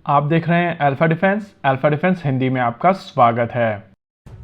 आप देख रहे हैं अल्फा डिफेंस हिंदी में आपका स्वागत है।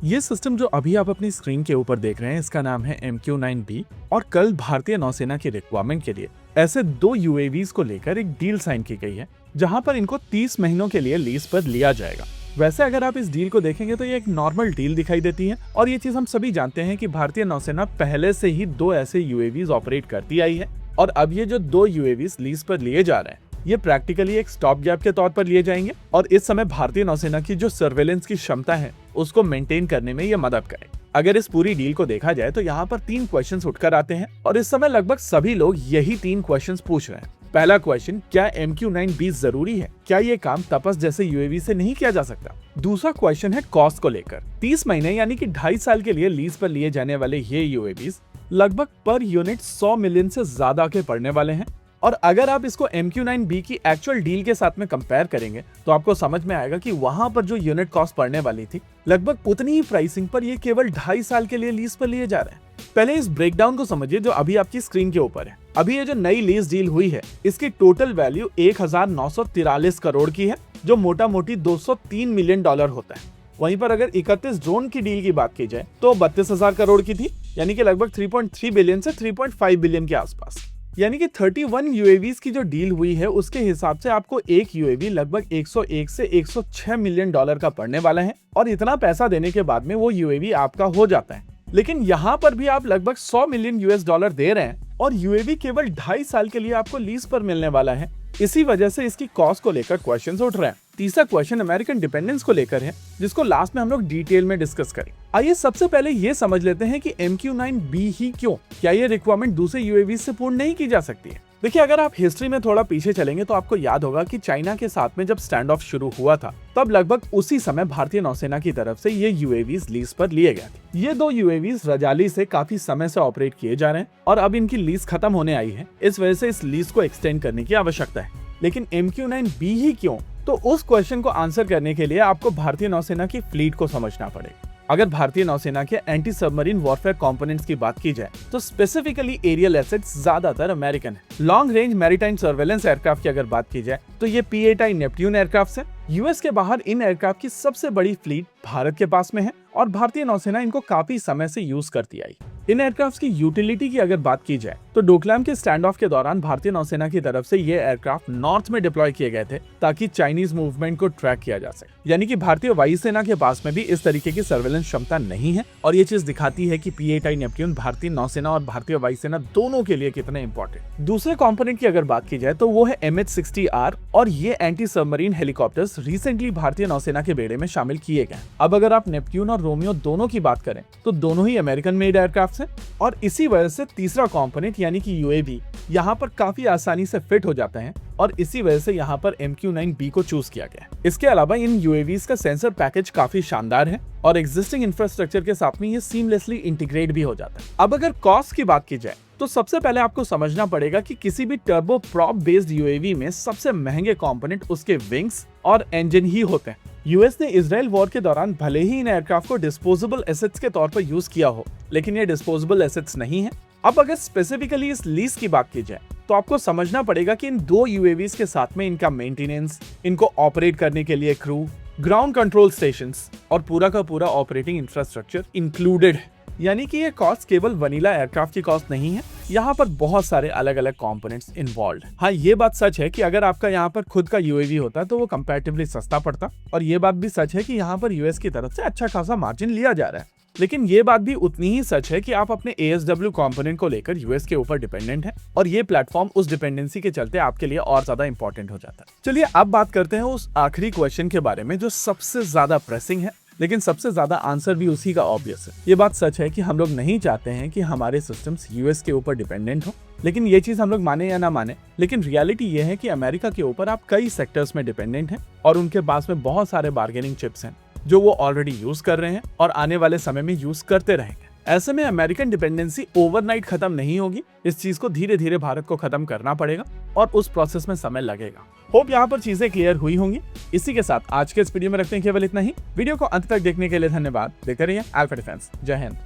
ये सिस्टम जो अभी आप अपनी स्क्रीन के ऊपर देख रहे हैं इसका नाम है MQ-9B और कल भारतीय नौसेना की रिक्वायरमेंट के लिए ऐसे दो UAVs को लेकर एक डील साइन की गई है जहां पर इनको 30 महीनों के लिए लीज पर लिया जाएगा। वैसे अगर आप इस डील को देखेंगे तो ये एक नॉर्मल डील दिखाई देती है और ये चीज हम सभी जानते हैं कि भारतीय नौसेना पहले से ही दो ऐसे UAVs ऑपरेट करती आई है और अब ये जो दो UAVs लीज पर लिए जा रहे हैं ये प्रैक्टिकली एक स्टॉप गैप के तौर पर लिए जाएंगे और इस समय भारतीय नौसेना की जो सर्वेलेंस की क्षमता है उसको मेंटेन करने में ये मदद करे। अगर इस पूरी डील को देखा जाए तो यहाँ पर 3 क्वेश्चंस उठकर आते हैं और इस समय लगभग सभी लोग यही 3 क्वेश्चंस पूछ रहे हैं। पहला क्वेश्चन, क्या MQ-9B जरूरी है? क्या ये काम तपस जैसे UAV से नहीं किया जा सकता? दूसरा क्वेश्चन है कॉस्ट को लेकर। 30 महीने यानी कि 2.5 साल के लिए लीज पर लिए जाने वाले ये UAVs लगभग पर यूनिट 100 मिलियन से ज्यादा के पड़ने वाले हैं और अगर आप इसको MQ-9B की एक्चुअल डील के साथ में कंपेयर करेंगे तो आपको समझ में आएगा कि वहां पर जो यूनिट कॉस्ट पड़ने वाली थी लगभग उतनी ही प्राइसिंग पर ये केवल 2.5 साल के लिए लीज पर लिए जा रहे हैं। पहले इस ब्रेकडाउन को समझिए जो अभी आपकी स्क्रीन के ऊपर है। अभी ये जो नई लीज डील हुई है इसकी टोटल वैल्यू 1943 करोड़ की है जो मोटा मोटी $203 मिलियन होता है। वहीं पर अगर 31 ड्रोन की डील की बात की जाए तो 32,000 करोड़ की थी यानी कि लगभग 3.3 बिलियन से 3.5 बिलियन के आसपास। यानी कि 31 UAVs की जो डील हुई है उसके हिसाब से आपको एक UAV लगभग 101 से 106 मिलियन डॉलर का पड़ने वाला है और इतना पैसा देने के बाद में वो UAV आपका हो जाता है। लेकिन यहाँ पर भी आप लगभग 100 मिलियन US डॉलर दे रहे हैं और UAV केवल 2.5 साल के लिए आपको लीज पर मिलने वाला है। इसी वजह से इसकी कॉस्ट को लेकर क्वेश्चंस उठ रहे हैं। तीसरा क्वेश्चन अमेरिकन डिपेंडेंस को लेकर है जिसको लास्ट में हम लोग डिटेल में डिस्कस करें। आइए सबसे पहले ये समझ लेते हैं कि MQ-9B ही क्यों, क्या ये रिक्वायरमेंट दूसरे UAV से पूर्ण नहीं की जा सकती है? देखिए, अगर आप हिस्ट्री में थोड़ा पीछे चलेंगे तो आपको याद होगा कि चाइना के साथ में जब स्टैंड ऑफ शुरू हुआ था तब लगभग उसी समय भारतीय नौसेना की तरफ से ये UAVs लीज पर लिए गए थे। ये दो UAVs रजाली से काफी समय से ऑपरेट किए जा रहे हैं और अब इनकी लीज खत्म होने आई है, इस वजह से इस लीज को एक्सटेंड करने की आवश्यकता है। लेकिन MQ-9B ही क्यों? तो उस क्वेश्चन को आंसर करने के लिए आपको भारतीय नौसेना की फ्लीट को समझना पड़ेगा। अगर भारतीय नौसेना के एंटी सबमरीन वॉरफेयर कंपोनेंट्स की बात की जाए तो स्पेसिफिकली एरियल एसेट्स ज्यादातर अमेरिकन है। Long range maritime surveillance aircraft की अगर बात की जाए तो ये P-8I नेपट्यून एयरक्राफ्ट है। यूएस के बाहर इन एयरक्राफ्ट की सबसे बड़ी फ्लीट भारत के पास में है और भारतीय नौसेना इनको काफी समय से यूज करती आई। इन एयरक्राफ्ट की यूटिलिटी की अगर बात की जाए तो डोकलाम के स्टैंड ऑफ के दौरान भारतीय नौसेना की तरफ से ये एयरक्राफ्ट नॉर्थ में डिप्लॉय किए गए थे ताकि चाइनीज मूवमेंट को ट्रैक किया जा सके। यानी कि भारतीय वायुसेना के पास में भी इस तरीके की सर्वेलेंस क्षमता नहीं है और ये चीज दिखाती है कि P-8I नेपट्यून भारतीय नौसेना और भारतीय वायुसेना दोनों के लिए कितने इंपॉर्टेंट। दूसरे कंपोनेंट की अगर बात की जाए तो वो है MH-60R और ये एंटी सबमरीन हेलीकॉप्टर्स रिसेंटली भारतीय नौसेना के बेड़े में शामिल किए गए। अब अगर आप नेपट्यून और रोमियो दोनों की बात करें तो दोनों ही अमेरिकन मेड एयरक्राफ्ट हैं और इसी वजह से तीसरा कंपोनेंट यानी कि UAV यहाँ पर काफी आसानी से फिट हो जाता है और इसी वजह से यहाँ पर MQ-9B को चूज किया गया। इसके अलावा इन UAVs का सेंसर पैकेज काफी शानदार है और एग्जिस्टिंग इंफ्रास्ट्रक्चर के साथ में ये सीमलेसली इंटीग्रेट भी हो जाता है। अब अगर कॉस्ट की बात की जाए तो सबसे पहले आपको समझना पड़ेगा कि किसी भी टर्बो प्रॉप बेस्ड UAV में सबसे महंगे कंपोनेंट उसके विंग्स और इंजन ही होते हैं। यूएस ने इजराइल वॉर के दौरान भले ही इन एयरक्राफ्ट को डिस्पोजेबल एसेट्स के तौर पर यूज किया हो लेकिन ये डिस्पोजेबल एसेट्स नहीं है। अब अगर स्पेसिफिकली इस लीज की बात की जाए तो आपको समझना पड़ेगा कि इन दो UAVs के साथ में इनका मेंटेनेंस, इनको ऑपरेट करने के लिए क्रू, ग्राउंड कंट्रोल स्टेशंस और पूरा का पूरा ऑपरेटिंग इंफ्रास्ट्रक्चर इंक्लूडेड है। यानी कि ये कॉस्ट केवल वनीला एयरक्राफ्ट की कॉस्ट नहीं है, यहाँ पर बहुत सारे अलग अलग कंपोनेंट्स इन्वॉल्व। हाँ, ये बात सच है कि अगर आपका यहाँ पर खुद का UAV होता तो वो कंपैरेटिवली सस्ता पड़ता और ये बात भी सच है कि यहाँ पर यूएस की तरफ से अच्छा खासा मार्जिन लिया जा रहा है। लेकिन ये बात भी उतनी ही सच है कि आप अपने ASW कंपोनेंट को लेकर यूएस के ऊपर डिपेंडेंट हैं और ये प्लेटफॉर्म उस डिपेंडेंसी के चलते आपके लिए और ज्यादा इंपॉर्टेंट हो जाता है। चलिए अब बात करते हैं उस आखिरी क्वेश्चन के बारे में जो सबसे ज्यादा प्रेसिंग है लेकिन सबसे ज्यादा आंसर भी उसी का ऑब्वियस है। ये बात सच है कि हम लोग नहीं चाहते हैं कि हमारे सिस्टम्स यूएस के ऊपर डिपेंडेंट हो, लेकिन ये चीज हम लोग माने या ना माने लेकिन रियलिटी ये है कि अमेरिका के ऊपर आप कई सेक्टर्स में डिपेंडेंट हैं और उनके पास में बहुत सारे बार्गेनिंग चिप्स हैं जो वो ऑलरेडी यूज कर रहे हैं और आने वाले समय में यूज करते रहेंगे। ऐसे में अमेरिकन डिपेंडेंसी ओवरनाइट खत्म नहीं होगी, इस चीज को धीरे धीरे भारत को खत्म करना पड़ेगा और उस प्रोसेस में समय लगेगा। होप यहाँ पर चीजें क्लियर हुई होंगी। इसी के साथ आज के इस वीडियो में रखते हैं केवल इतना ही। वीडियो को अंत तक देखने के लिए धन्यवाद। देखते रहिए अल्फा डिफेंस। जय हिंद।